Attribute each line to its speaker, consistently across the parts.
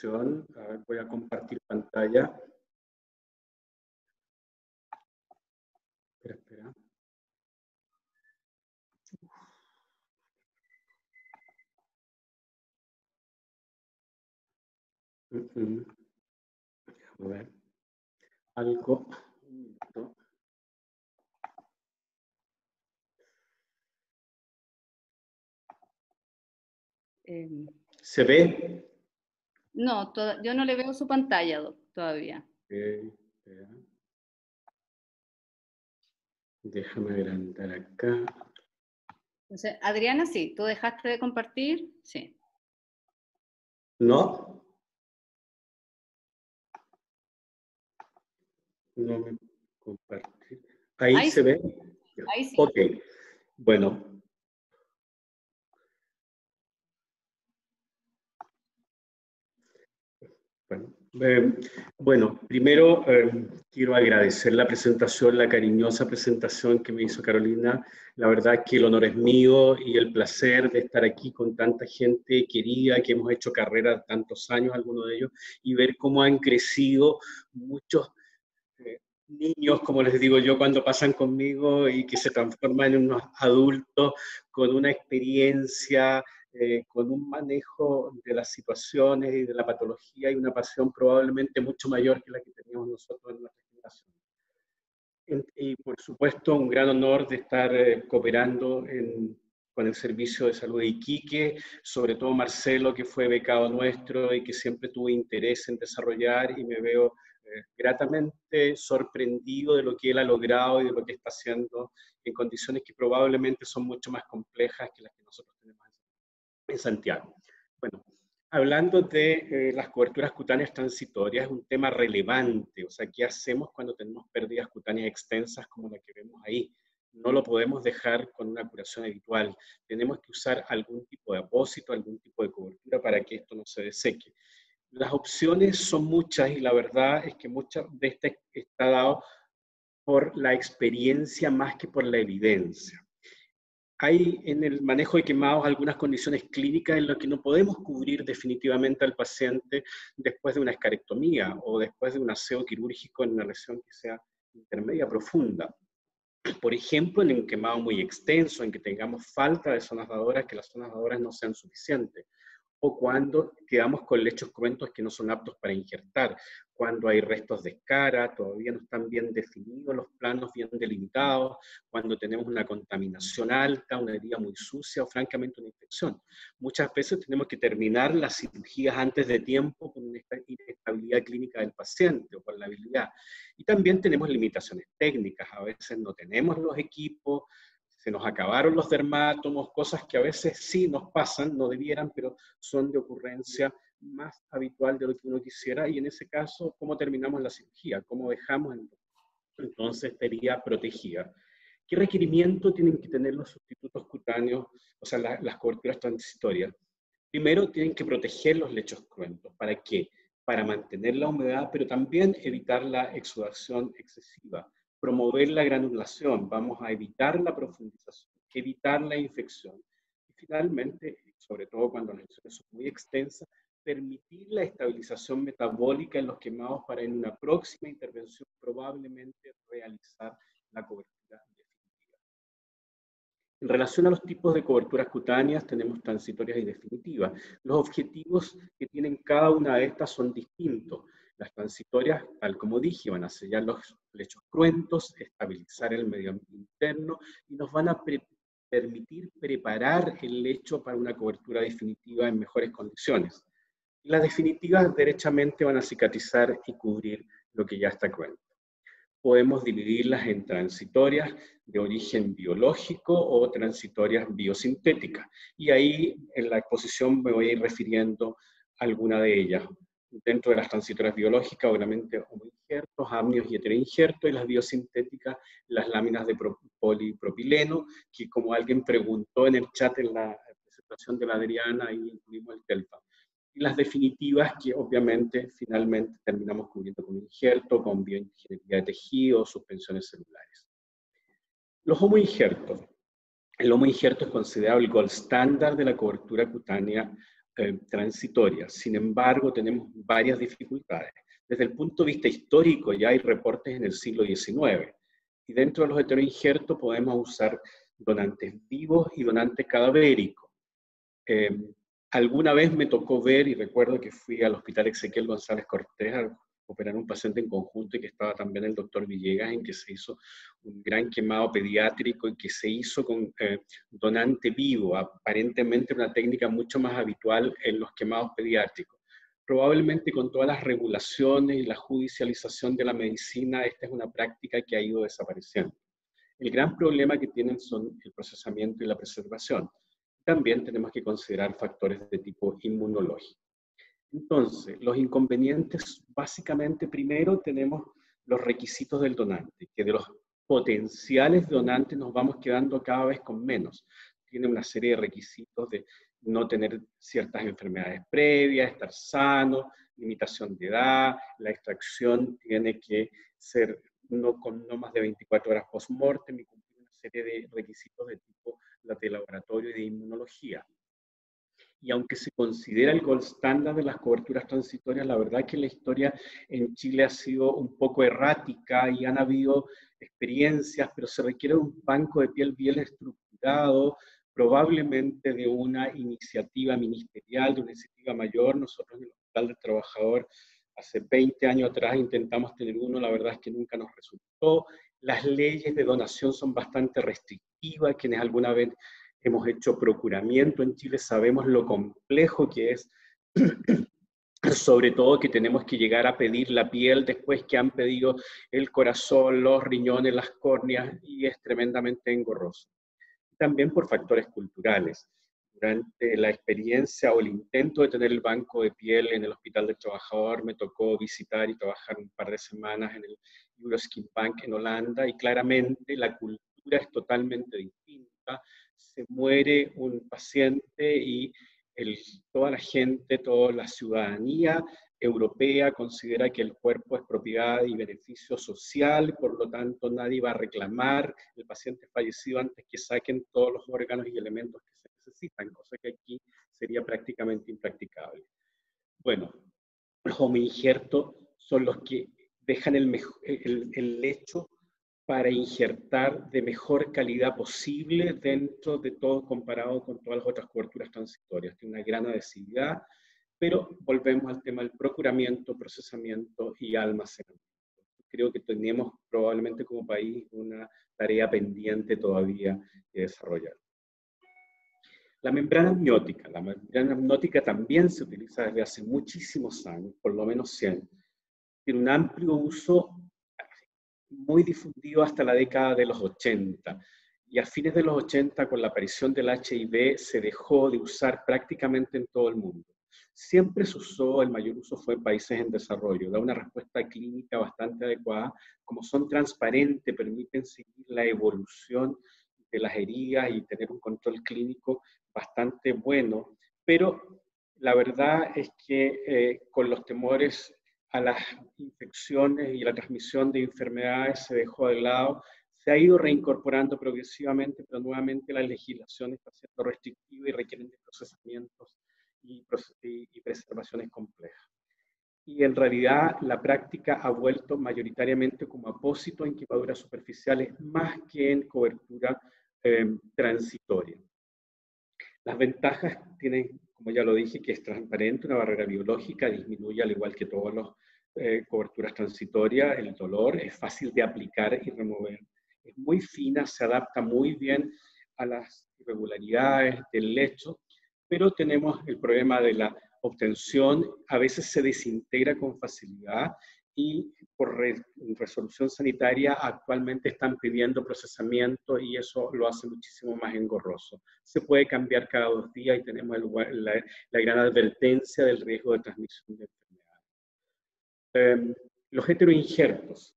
Speaker 1: presentación. A ver, voy a compartir pantalla. Espera. Déjame ver. Algo. Un minuto. ¿Se ve?
Speaker 2: No, yo no le veo su pantalla, Doc, todavía.
Speaker 1: Espera. Déjame agrandar acá.
Speaker 2: Entonces, Adriana, sí, ¿tú dejaste de compartir? Sí.
Speaker 1: ¿No? No me compartí. ¿Ahí se ve?
Speaker 2: Ahí sí.
Speaker 1: Ok. Bueno. Bueno, primero quiero agradecer la presentación, la cariñosa presentación que me hizo Carolina. La verdad que el honor es mío y el placer de estar aquí con tanta gente querida que hemos hecho carrera tantos años, algunos de ellos, y ver cómo han crecido muchos niños, como les digo yo, cuando pasan conmigo y que se transforman en unos adultos con una experiencia, con un manejo de las situaciones y de la patología y una pasión probablemente mucho mayor que la que teníamos nosotros en nuestra generación. Y por supuesto, un gran honor de estar cooperando con el Servicio de Salud de Iquique, sobre todo Marcelo, que fue becado nuestro y que siempre tuvo interés en desarrollar, y me veo gratamente sorprendido de lo que él ha logrado y de lo que está haciendo en condiciones que probablemente son mucho más complejas que las que nosotros tenemos en Santiago. Bueno, hablando de las coberturas cutáneas transitorias, es un tema relevante. O sea, ¿qué hacemos cuando tenemos pérdidas cutáneas extensas como la que vemos ahí? No lo podemos dejar con una curación habitual. Tenemos que usar algún tipo de apósito, algún tipo de cobertura para que esto no se deseque. Las opciones son muchas y la verdad es que muchas de estas está dado por la experiencia más que por la evidencia. Hay en el manejo de quemados algunas condiciones clínicas en las que no podemos cubrir definitivamente al paciente después de una escarectomía o después de un aseo quirúrgico en una lesión que sea intermedia profunda. Por ejemplo, en un quemado muy extenso, en que tengamos falta de zonas dadoras, que las zonas dadoras no sean suficientes, o cuando quedamos con lechos cruentos que no son aptos para injertar, cuando hay restos de escara, todavía no están bien definidos los planos, bien delimitados, cuando tenemos una contaminación alta, una herida muy sucia o francamente una infección. Muchas veces tenemos que terminar las cirugías antes de tiempo por una inestabilidad clínica del paciente o por la habilidad. Y también tenemos limitaciones técnicas, a veces no tenemos los equipos, se nos acabaron los dermátomos, cosas que a veces sí nos pasan, no debieran, pero son de ocurrencia más habitual de lo que uno quisiera, y en ese caso, ¿cómo terminamos la cirugía? ¿Cómo dejamos entonces esta herida protegida? ¿Qué requerimiento tienen que tener los sustitutos cutáneos, o sea, las coberturas transitorias? Primero, tienen que proteger los lechos cruentos. ¿Para qué? Para mantener la humedad, pero también evitar la exudación excesiva, promover la granulación, vamos a evitar la profundización, evitar la infección. Y finalmente, sobre todo cuando las lesiones son muy extensas, permitir la estabilización metabólica en los quemados para en una próxima intervención probablemente realizar la cobertura definitiva. En relación a los tipos de coberturas cutáneas, tenemos transitorias y definitivas. Los objetivos que tienen cada una de estas son distintos. Las transitorias, tal como dije, van a sellar los lechos cruentos, estabilizar el medio ambiente interno y nos van a permitir preparar el lecho para una cobertura definitiva en mejores condiciones. Y las definitivas derechamente van a cicatrizar y cubrir lo que ya está cruento. Podemos dividirlas en transitorias de origen biológico o transitorias biosintéticas. Y ahí en la exposición me voy a ir refiriendo a alguna de ellas. Dentro de las transitorias biológicas, obviamente, homoinjertos, amnios y heteroinjertos, y las biosintéticas, las láminas de polipropileno, que como alguien preguntó en el chat en la presentación de la Adriana, ahí incluimos el TELFA. Y las definitivas que obviamente finalmente terminamos cubriendo con injerto, con bioingeniería de tejidos, suspensiones celulares. Los homoinjertos. El homoinjerto es considerado el gold standard de la cobertura cutánea transitoria. Sin embargo, tenemos varias dificultades. Desde el punto de vista histórico, ya hay reportes en el siglo XIX. Y dentro de los heteroinjertos podemos usar donantes vivos y donantes cadavéricos. Alguna vez me tocó ver, y recuerdo que fui al Hospital Ezequiel González Cortés a operar a un paciente en conjunto y que estaba también el doctor Villegas, en que se hizo un gran quemado pediátrico y que se hizo con donante vivo, aparentemente una técnica mucho más habitual en los quemados pediátricos. Probablemente con todas las regulaciones y la judicialización de la medicina, esta es una práctica que ha ido desapareciendo. El gran problema que tienen son el procesamiento y la preservación. También tenemos que considerar factores de tipo inmunológico. Entonces, los inconvenientes, básicamente, primero tenemos los requisitos del donante, que de los potenciales donantes nos vamos quedando cada vez con menos. Tiene una serie de requisitos de no tener ciertas enfermedades previas, estar sano, limitación de edad, la extracción tiene que ser con no más de 24 horas post-mortem y cumplir una serie de requisitos de tipo de laboratorio y de inmunología. Y aunque se considera el gold standard de las coberturas transitorias, la verdad es que la historia en Chile ha sido un poco errática y han habido experiencias, pero se requiere un banco de piel bien estructurado, probablemente de una iniciativa ministerial, de una iniciativa mayor. Nosotros en el Hospital del Trabajador hace 20 años atrás intentamos tener uno, la verdad es que nunca nos resultó. Las leyes de donación son bastante restrictivas, quienes alguna vez hemos hecho procuramiento en Chile, sabemos lo complejo que es, sobre todo que tenemos que llegar a pedir la piel después que han pedido el corazón, los riñones, las córneas, y es tremendamente engorroso. También por factores culturales. Durante la experiencia o el intento de tener el banco de piel en el Hospital del Trabajador, me tocó visitar y trabajar un par de semanas en el Euroskin Bank en Holanda, y claramente la cultura es totalmente distinta. Se muere un paciente y toda la gente, toda la ciudadanía europea considera que el cuerpo es propiedad y beneficio social, por lo tanto nadie va a reclamar el paciente fallecido antes que saquen todos los órganos y elementos que se necesitan, cosa que aquí sería prácticamente impracticable. Bueno, los homoinjertos son los que dejan el lecho para injertar de mejor calidad posible dentro de todo, comparado con todas las otras coberturas transitorias. Tiene una gran adhesividad, pero volvemos al tema del procuramiento, procesamiento y almacenamiento. Creo que tenemos probablemente como país una tarea pendiente todavía de desarrollar. La membrana amniótica también se utiliza desde hace muchísimos años, por lo menos 100. Tiene un amplio uso, muy difundido hasta la década de los 80. Y a fines de los 80, con la aparición del HIV, se dejó de usar prácticamente en todo el mundo. Siempre se usó, el mayor uso fue en países en desarrollo, da una respuesta clínica bastante adecuada, como son transparentes, permiten seguir la evolución de las heridas y tener un control clínico bastante bueno, pero la verdad es que con los temores a las infecciones y la transmisión de enfermedades se dejó de lado, se ha ido reincorporando progresivamente, pero nuevamente la legislación está siendo restrictiva y requieren de procesamientos y preservaciones complejas. Y en realidad la práctica ha vuelto mayoritariamente como apósito en quemaduras superficiales más que en cobertura transitoria. Las ventajas tienen, como ya lo dije, que es transparente, una barrera biológica, disminuye al igual que todas las coberturas transitorias, el dolor, es fácil de aplicar y remover, es muy fina, se adapta muy bien a las irregularidades del lecho, pero tenemos el problema de la obtención, a veces se desintegra con facilidad y por resolución sanitaria actualmente están pidiendo procesamiento y eso lo hace muchísimo más engorroso. Se puede cambiar cada 2 días y tenemos la gran advertencia del riesgo de transmisión de enfermedades. Los heteroinjertos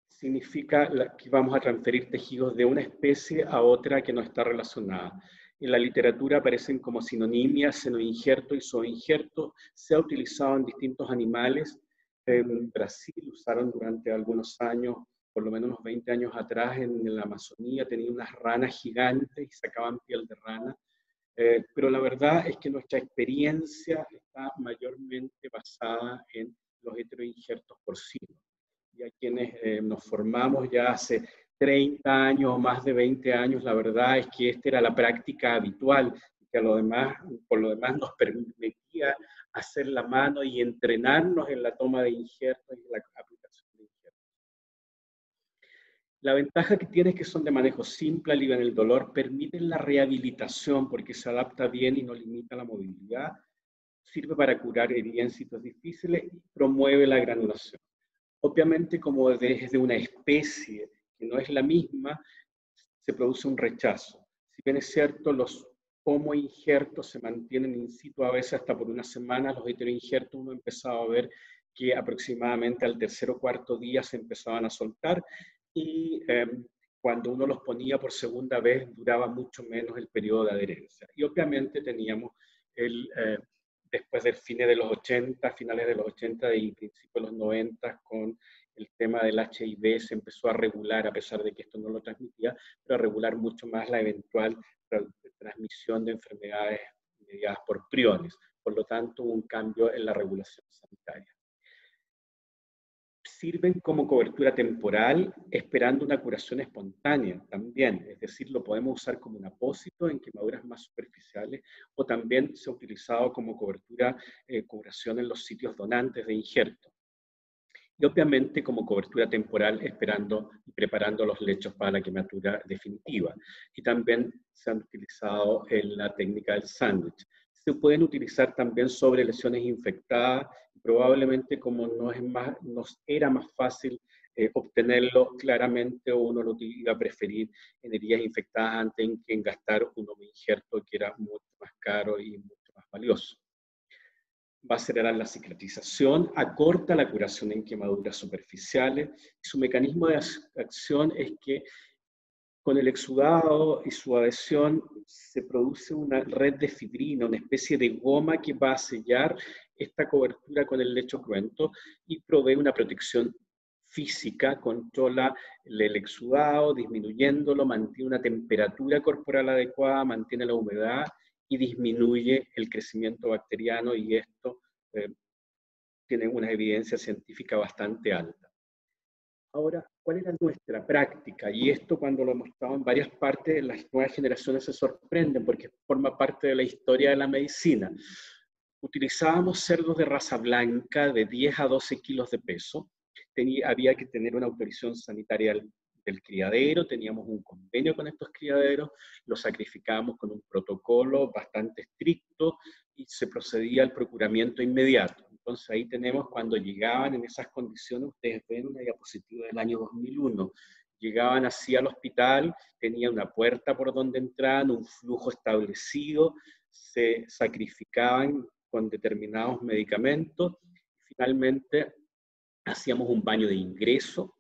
Speaker 1: significa que vamos a transferir tejidos de una especie a otra que no está relacionada. En la literatura aparecen como sinonimias senoinjerto y zooinjerto. Se ha utilizado en distintos animales. En Brasil usaron durante algunos años, por lo menos unos 20 años atrás, en la Amazonía, tenían unas ranas gigantes y sacaban piel de rana. pero la verdad es que nuestra experiencia está mayormente basada en los heteroinjertos porcinos. Y a quienes nos formamos ya hace 30 años o más de 20 años, la verdad es que esta era la práctica habitual, que por lo demás nos permitía hacer la mano y entrenarnos en la toma de injertos y la aplicación de injertos. La ventaja que tiene es que son de manejo simple, alivian el dolor, permiten la rehabilitación porque se adapta bien y no limita la movilidad, sirve para curar heridas en sitios difíciles y promueve la granulación. Obviamente, como desde una especie que no es la misma, se produce un rechazo. Si bien es cierto, los homoinjertos se mantienen in situ a veces hasta por una semana, los heteroinjertos uno empezaba a ver que aproximadamente al tercer o cuarto día se empezaban a soltar y cuando uno los ponía por segunda vez duraba mucho menos el periodo de adherencia. Y obviamente teníamos después del finales de los 80 y principios de los 90, con el tema del HIV se empezó a regular, a pesar de que esto no lo transmitía, pero a regular mucho más la eventual transmisión de enfermedades mediadas por priones. Por lo tanto, hubo un cambio en la regulación sanitaria. Sirven como cobertura temporal, esperando una curación espontánea también, es decir, lo podemos usar como un apósito en quemaduras más superficiales, o también se ha utilizado como curación en los sitios donantes de injerto. Y obviamente como cobertura temporal, esperando y preparando los lechos para la quemadura definitiva. Y también se han utilizado en la técnica del sándwich. Se pueden utilizar también sobre lesiones infectadas, probablemente como nos era más fácil obtenerlo, claramente uno lo iba a preferir en heridas infectadas antes que en gastar un injerto que era mucho más caro y mucho más valioso. Va a acelerar la cicatrización, acorta la curación en quemaduras superficiales, y su mecanismo de acción es que con el exudado y su adhesión se produce una red de fibrina, una especie de goma que va a sellar esta cobertura con el lecho cruento y provee una protección física, controla el exudado, disminuyéndolo, mantiene una temperatura corporal adecuada, mantiene la humedad y disminuye el crecimiento bacteriano, y esto tiene una evidencia científica bastante alta. Ahora, ¿cuál era nuestra práctica? Y esto, cuando lo mostrado en varias partes, las nuevas generaciones se sorprenden porque forma parte de la historia de la medicina. Utilizábamos cerdos de raza blanca de 10 a 12 kilos de peso. Había que tener una autorización sanitaria del criadero, teníamos un convenio con estos criaderos, los sacrificábamos con un protocolo bastante estricto y se procedía al procuramiento inmediato. Entonces ahí tenemos cuando llegaban en esas condiciones, ustedes ven una diapositiva del año 2001, llegaban así al hospital, tenía una puerta por donde entraban, un flujo establecido, se sacrificaban con determinados medicamentos, y finalmente hacíamos un baño de ingreso.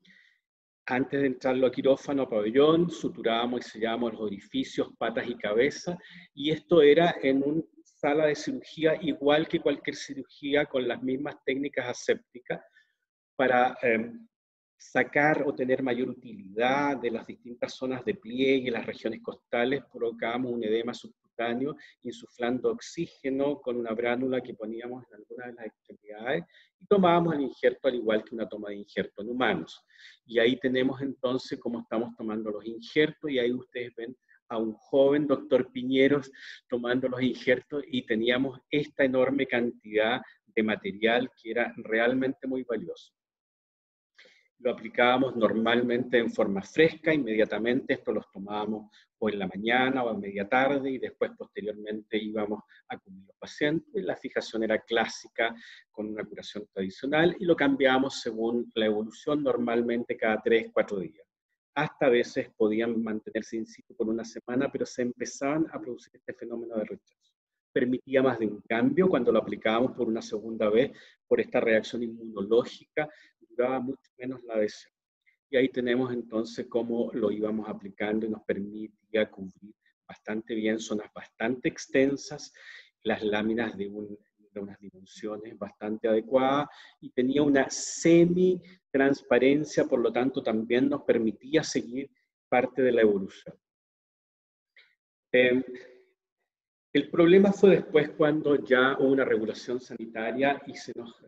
Speaker 1: Antes de entrarlo a quirófano, a pabellón, suturábamos y sellábamos los orificios, patas y cabeza, y esto era en una sala de cirugía igual que cualquier cirugía, con las mismas técnicas asépticas, para sacar o tener mayor utilidad de las distintas zonas de pliegue y las regiones costales. Provocábamos un edema subcutáneo, insuflando oxígeno con una bránula que poníamos en algunas de las extremidades, y tomábamos el injerto al igual que una toma de injerto en humanos. Y ahí tenemos entonces cómo estamos tomando los injertos, y ahí ustedes ven a un joven doctor Piñeros tomando los injertos, y teníamos esta enorme cantidad de material que era realmente muy valioso. Lo aplicábamos normalmente en forma fresca, inmediatamente. Esto los tomábamos o en la mañana o a media tarde, y después posteriormente íbamos a cubrir los pacientes. La fijación era clásica con una curación tradicional, y lo cambiábamos según la evolución, normalmente cada 3-4 días. Hasta a veces podían mantenerse in situ por una semana, pero se empezaban a producir este fenómeno de rechazo. Permitía más de un cambio cuando lo aplicábamos por una segunda vez, por esta reacción inmunológica, duraba mucho menos la adhesión. Y ahí tenemos entonces cómo lo íbamos aplicando, y nos permitía cubrir bastante bien zonas bastante extensas, las láminas de unas dimensiones bastante adecuadas, y tenía una semi-transparencia, por lo tanto también nos permitía seguir parte de la evolución. El problema fue después cuando ya hubo una regulación sanitaria y se nos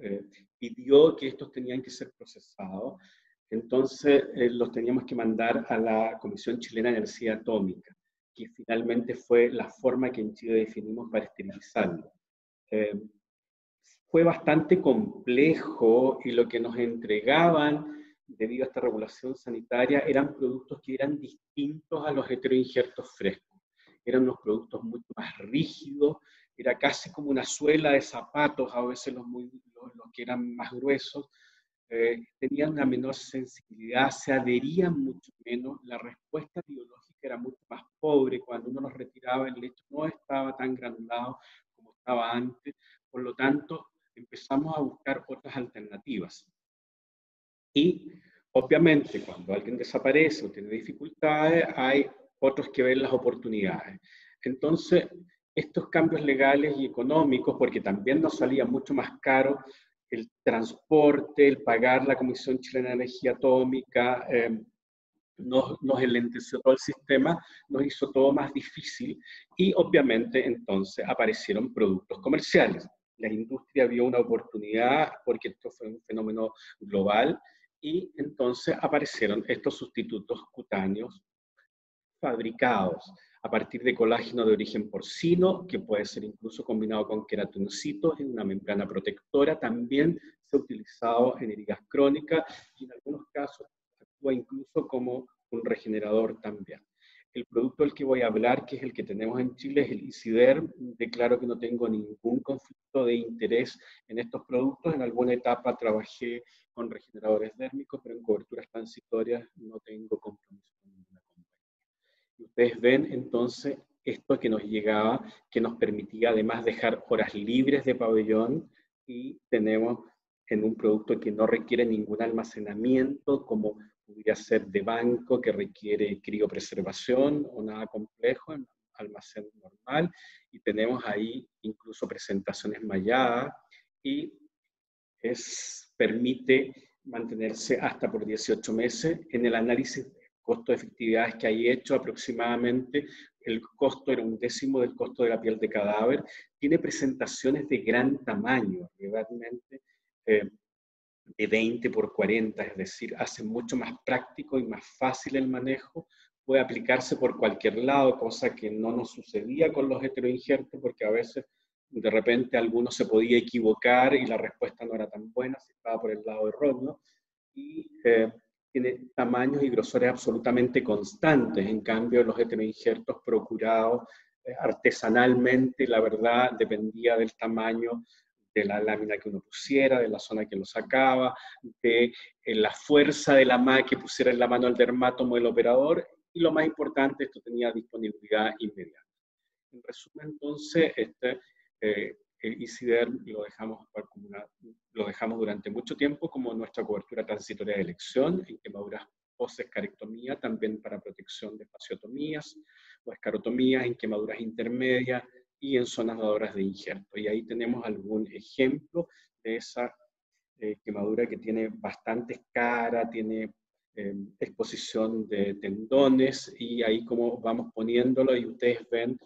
Speaker 1: pidió que estos tenían que ser procesados. Entonces los teníamos que mandar a la Comisión Chilena de Energía Atómica, que finalmente fue la forma que en Chile definimos para esterilizarlo. Eh, Fue bastante complejo y lo que nos entregaban debido a esta regulación sanitaria eran productos que eran distintos a los heteroinjertos frescos. Eran unos productos mucho más rígidos, era casi como una suela de zapatos, a veces los que eran más gruesos, tenían una menor sensibilidad, se adherían mucho menos, la respuesta biológica era mucho más pobre, cuando uno los retiraba el lecho no estaba tan granulado como estaba antes, por lo tanto empezamos a buscar otras alternativas. Y obviamente cuando alguien desaparece o tiene dificultades, hay otros que ven las oportunidades. Entonces, estos cambios legales y económicos, porque también nos salía mucho más caro el transporte, el pagar la Comisión Chilena de Energía Atómica, nos enlenteció todo el sistema, nos hizo todo más difícil y obviamente entonces aparecieron productos comerciales. La industria vio una oportunidad porque esto fue un fenómeno global y entonces aparecieron estos sustitutos cutáneos fabricados a partir de colágeno de origen porcino, que puede ser incluso combinado con queratinocitos en una membrana protectora. También se ha utilizado en heridas crónicas y en algunos casos actúa incluso como un regenerador también. El producto del que voy a hablar, que es el que tenemos en Chile, es el Isider. Declaro que no tengo ningún conflicto de interés en estos productos. En alguna etapa trabajé con regeneradores dérmicos, pero en coberturas transitorias no tengo compromiso con ninguna compañía. Y ustedes ven entonces esto que nos llegaba, que nos permitía además dejar horas libres de pabellón y tenemos en un producto que no requiere ningún almacenamiento, como podría ser de banco, que requiere criopreservación o nada complejo, en almacén normal, y tenemos ahí incluso presentaciones malladas y permite mantenerse hasta por 18 meses. En el análisis de costo-efectividades que hay hecho, aproximadamente el costo era 1/10 del costo de la piel de cadáver. Tiene presentaciones de gran tamaño, realmente de 20 por 40, es decir, hace mucho más práctico y más fácil el manejo. Puede aplicarse por cualquier lado, cosa que no nos sucedía con los heteroinjertos, porque a veces de repente alguno se podía equivocar y la respuesta no era tan buena si estaba por el lado erróneo. Y tiene tamaños y grosores absolutamente constantes. En cambio, los heteroinjertos procurados artesanalmente, la verdad, dependía del tamaño de la lámina que uno pusiera, de la zona que lo sacaba, de la fuerza de la mano que pusiera en la mano el dermátomo del operador, y lo más importante, esto tenía disponibilidad inmediata. En resumen, entonces, el Isider lo dejamos durante mucho tiempo como nuestra cobertura transitoria de elección, en quemaduras post-escarectomía, también para protección de fasciotomías o escarotomías, en quemaduras intermedias y en zonas dadoras de injerto. Y ahí tenemos algún ejemplo de esa quemadura que tiene bastante cara, tiene exposición de tendones, y ahí como vamos poniéndolo y ustedes ven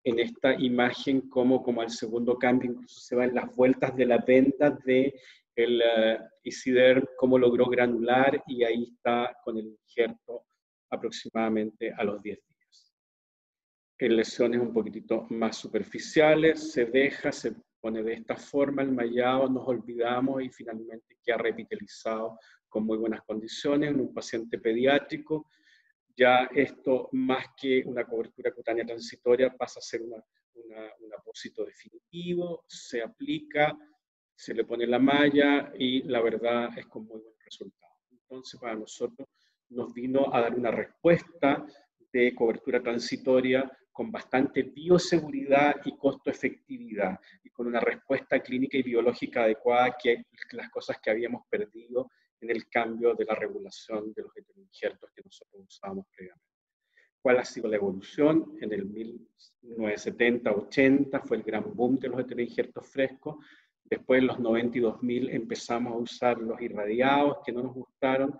Speaker 1: en esta imagen como al segundo cambio incluso se ven las vueltas de la venda de el Isider, cómo logró granular, y ahí está con el injerto aproximadamente a los 10 días. En lesiones un poquitito más superficiales, se pone de esta forma el mallado, nos olvidamos y finalmente queda revitalizado con muy buenas condiciones en un paciente pediátrico. Ya esto, más que una cobertura cutánea transitoria, pasa a ser un apósito definitivo, se aplica, se le pone la malla y la verdad es con muy buen resultado. Entonces, para nosotros nos vino a dar una respuesta de cobertura transitoria con bastante bioseguridad y costo-efectividad, y con una respuesta clínica y biológica adecuada, que las cosas que habíamos perdido en el cambio de la regulación de los heteroinjertos que nosotros usábamos previamente. ¿Cuál ha sido la evolución? En el 1970-80 fue el gran boom de los heteroinjertos frescos. Después, en los 90 y 2000, empezamos a usar los irradiados, que no nos gustaron.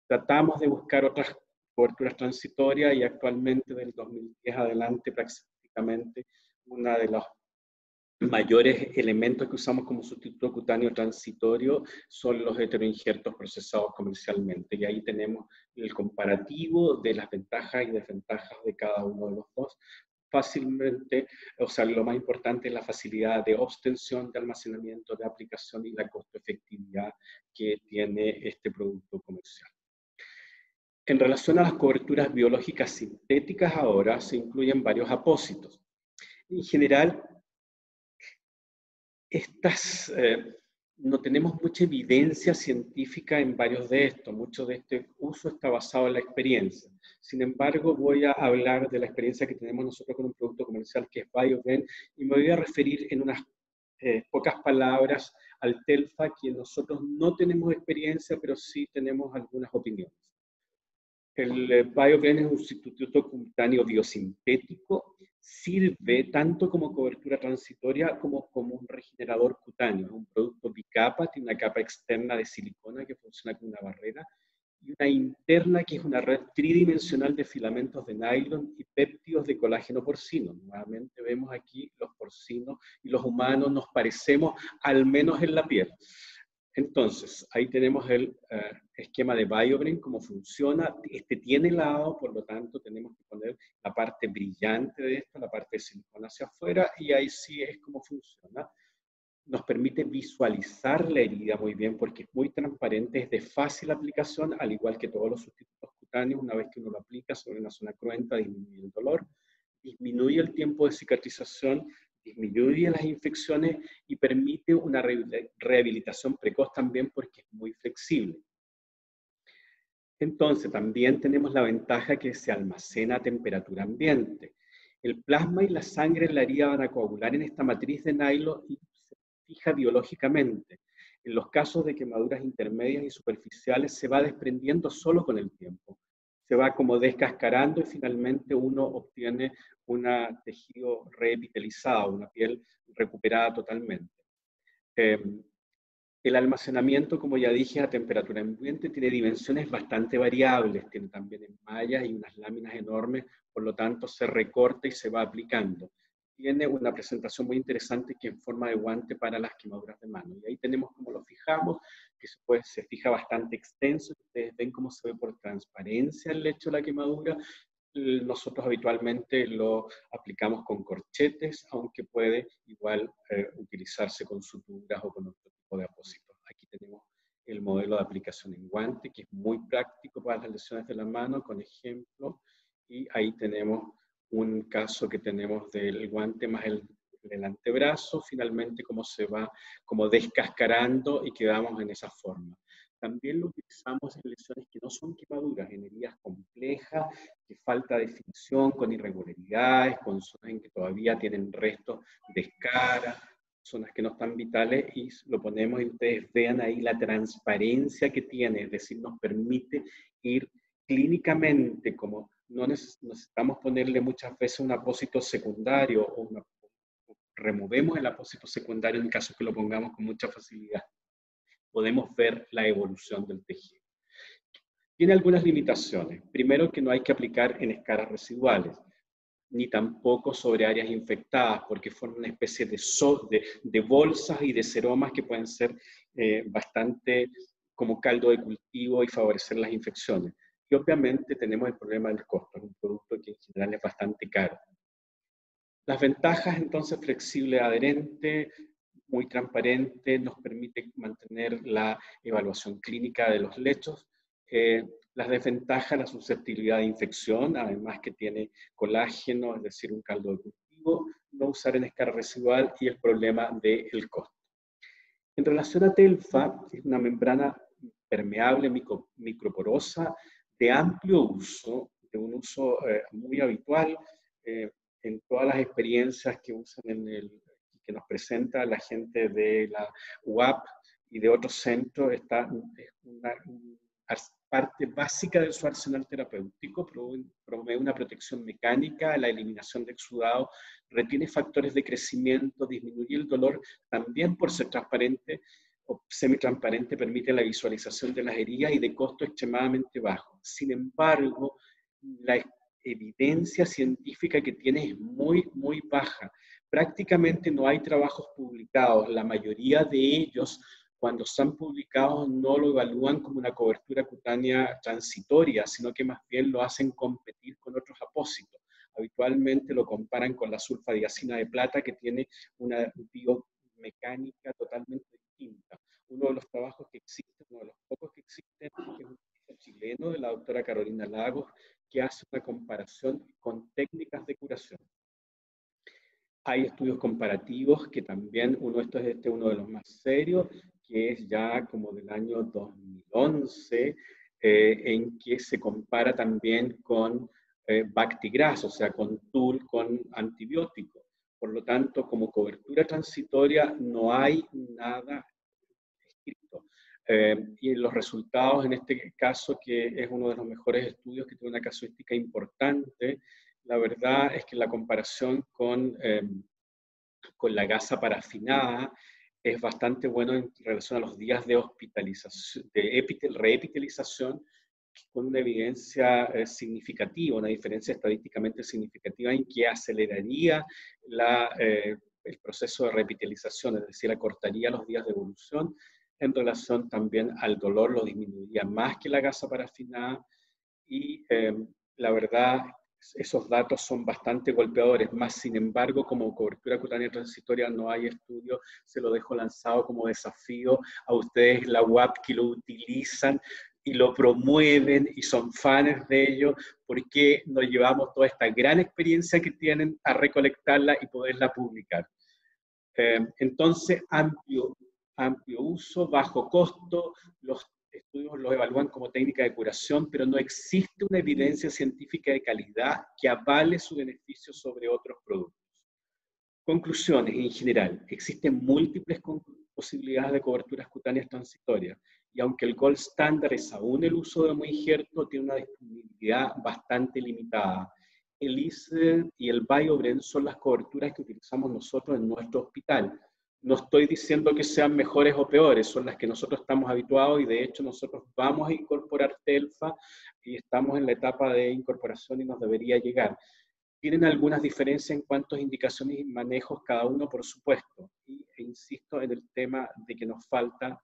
Speaker 1: Tratamos de buscar otras coberturas transitorias y actualmente, del 2010 adelante, prácticamente uno de los mayores elementos que usamos como sustituto cutáneo transitorio son los heteroinjertos procesados comercialmente. Y ahí tenemos el comparativo de las ventajas y desventajas de cada uno de los dos. Fácilmente, o sea, lo más importante es la facilidad de obtención, de almacenamiento, de aplicación y la costo-efectividad que tiene este producto comercial. En relación a las coberturas biológicas sintéticas, ahora se incluyen varios apósitos. En general, no tenemos mucha evidencia científica en varios de estos. Mucho de este uso está basado en la experiencia. Sin embargo, voy a hablar de la experiencia que tenemos nosotros con un producto comercial que es BioVen, y me voy a referir en unas pocas palabras al TELFA, que nosotros no tenemos experiencia, pero sí tenemos algunas opiniones. El BioVen es un sustituto cutáneo biosintético, sirve tanto como cobertura transitoria como como un regenerador cutáneo. Es un producto bicapa, tiene una capa externa de silicona que funciona como una barrera y una interna que es una red tridimensional de filamentos de nylon y péptidos de colágeno porcino. Nuevamente vemos aquí los porcinos y los humanos nos parecemos al menos en la piel. Entonces, ahí tenemos el esquema de BioVen, cómo funciona. Este tiene lado, por lo tanto, tenemos que poner la parte brillante de esto, la parte de silicona hacia afuera, y ahí sí es cómo funciona. Nos permite visualizar la herida muy bien, porque es muy transparente, es de fácil aplicación, al igual que todos los sustitutos cutáneos. Una vez que uno lo aplica sobre una zona cruenta, disminuye el dolor, disminuye el tiempo de cicatrización, disminuye las infecciones y permite una rehabilitación precoz también porque es muy flexible. Entonces, también tenemos la ventaja que se almacena a temperatura ambiente. El plasma y la sangre en la herida van a coagular en esta matriz de nylon y se fija biológicamente. En los casos de quemaduras intermedias y superficiales se va desprendiendo solo con el tiempo. Se va como descascarando y finalmente uno obtiene un tejido reepitelizado, una piel recuperada totalmente. El almacenamiento, como ya dije, a temperatura ambiente tiene dimensiones bastante variables, tiene también en mallas y unas láminas enormes, por lo tanto se recorta y se va aplicando. Tiene una presentación muy interesante que es en forma de guante para las quemaduras de mano. Y ahí tenemos cómo lo fijamos, que se fija bastante extenso. Ustedes ven cómo se ve por transparencia el lecho de la quemadura. Nosotros habitualmente lo aplicamos con corchetes, aunque puede igual utilizarse con suturas o con otro tipo de apósitos. Aquí tenemos el modelo de aplicación en guante, que es muy práctico para las lesiones de la mano, con ejemplo, y ahí tenemos un caso que tenemos del guante más el antebrazo, finalmente cómo se va como descascarando y quedamos en esa forma. También lo utilizamos en lesiones que no son quemaduras, en heridas complejas, que falta definición, con irregularidades, con zonas en que todavía tienen restos de escara, zonas que no están vitales, y lo ponemos y ustedes vean ahí la transparencia que tiene, es decir, nos permite ir clínicamente, como no necesitamos ponerle muchas veces un apósito secundario o removemos el apósito secundario en caso que lo pongamos con mucha facilidad. Podemos ver la evolución del tejido. Tiene algunas limitaciones. Primero, que no hay que aplicar en escaras residuales, ni tampoco sobre áreas infectadas, porque forman una especie de bolsas y de seromas que pueden ser bastante como caldo de cultivo y favorecer las infecciones. Y obviamente tenemos el problema del costo, es un producto que en general es bastante caro. Las ventajas, entonces, flexible, adherente, muy transparente, nos permite mantener la evaluación clínica de los lechos. Las desventajas, la susceptibilidad de infección, además que tiene colágeno, es decir, un caldo de cultivo, no usar en escala residual y el problema del costo. En relación a TELFA, es una membrana permeable microporosa de amplio uso, de un uso muy habitual, en todas las experiencias que usan que nos presenta la gente de la UAP y de otros centros, es una parte básica de su arsenal terapéutico, provee una protección mecánica, la eliminación de exudado, retiene factores de crecimiento, disminuye el dolor, también por ser transparente o semitransparente, permite la visualización de las heridas y de costo extremadamente bajo. Sin embargo, la evidencia científica que tiene es muy, muy baja. Prácticamente no hay trabajos publicados. La mayoría de ellos, cuando están publicados, no lo evalúan como una cobertura cutánea transitoria, sino que más bien lo hacen competir con otros apósitos. Habitualmente lo comparan con la sulfadiazina de plata, que tiene una biomecánica totalmente distinta. Uno de los trabajos que existen, uno de los pocos que existen, es un estudio chileno de la doctora Carolina Lagos, que hace una comparación con técnicas de curación. Hay estudios comparativos que también, uno de los más serios, que es ya como del año 2011, en que se compara también con Bactigras, o sea, con TUL, con antibióticos. Por lo tanto, como cobertura transitoria no hay nada escrito. Y los resultados en este caso, que es uno de los mejores estudios, que tiene una casuística importante, la verdad es que la comparación con la gasa parafinada es bastante bueno en relación a los días de hospitalización, de reepitelización, con una evidencia significativa, una diferencia estadísticamente significativa en que aceleraría el proceso de reepitelización, es decir, acortaría los días de evolución en relación también al dolor, lo disminuiría más que la gasa parafinada, y la verdad esos datos son bastante golpeadores, más sin embargo como cobertura cutánea transitoria no hay estudio. Se lo dejo lanzado como desafío a ustedes, la UAP, que lo utilizan y lo promueven y son fans de ello, porque nos llevamos toda esta gran experiencia que tienen a recolectarla y poderla publicar. Entonces, amplio uso, bajo costo, los estudios los evalúan como técnica de curación, pero no existe una evidencia científica de calidad que avale su beneficio sobre otros productos. Conclusiones en general: existen múltiples posibilidades de coberturas cutáneas transitorias, y aunque el gold standard es aún el uso de homoinjerto, tiene una disponibilidad bastante limitada. El ISDEN y el BioBren son las coberturas que utilizamos nosotros en nuestro hospital. No estoy diciendo que sean mejores o peores, son las que nosotros estamos habituados, y de hecho nosotros vamos a incorporar TELFA y estamos en la etapa de incorporación y nos debería llegar. Tienen algunas diferencias en cuanto a indicaciones y manejos cada uno, por supuesto, e insisto en el tema de que nos falta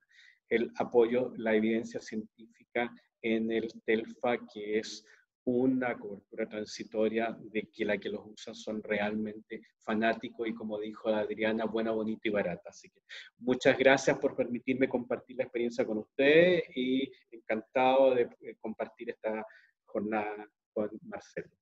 Speaker 1: el apoyo, la evidencia científica en el TELFA, que es una cobertura transitoria de que la que los usan son realmente fanáticos y, como dijo Adriana, buena, bonita y barata. Así que muchas gracias por permitirme compartir la experiencia con ustedes, y encantado de compartir esta jornada con Marcelo.